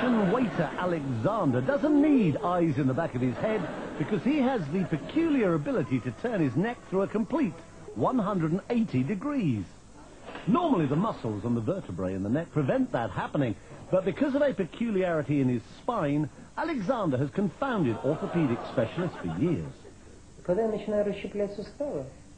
Russian waiter Alexander doesn't need eyes in the back of his head because he has the peculiar ability to turn his neck through a complete 180 degrees. Normally the muscles and the vertebrae in the neck prevent that happening, but because of a peculiarity in his spine, Alexander has confounded orthopedic specialists for years.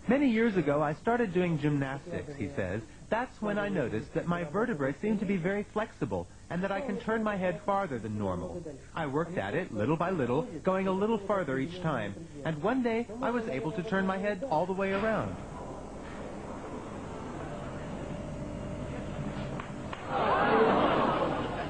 Many years ago, I started doing gymnastics, he says. That's when I noticed that my vertebrae seem to be very flexible and that I can turn my head farther than normal. I worked at it little by little, going a little farther each time, and one day I was able to turn my head all the way around.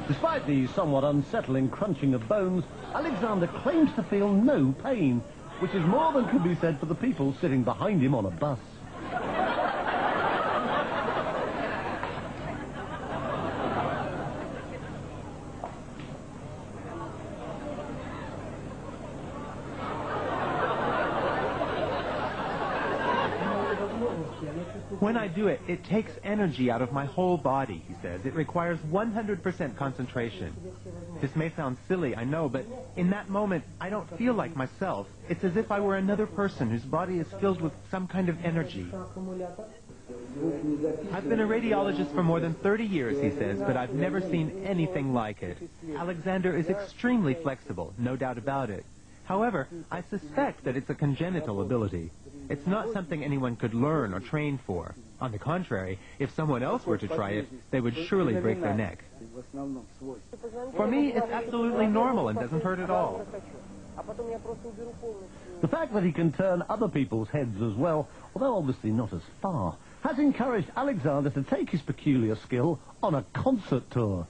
Despite the somewhat unsettling crunching of bones, Alexander claims to feel no pain, which is more than can be said for the people sitting behind him on a bus. When I do it, it takes energy out of my whole body, he says. It requires 100% concentration. This may sound silly, I know, but in that moment, I don't feel like myself. It's as if I were another person whose body is filled with some kind of energy. I've been a radiologist for more than 30 years, he says, but I've never seen anything like it. Alexander is extremely flexible, no doubt about it. However, I suspect that it's a congenital ability. It's not something anyone could learn or train for. On the contrary, if someone else were to try it, they would surely break their neck. For me, it's absolutely normal and doesn't hurt at all. The fact that he can turn other people's heads as well, although obviously not as far, has encouraged Alexander to take his peculiar skill on a concert tour.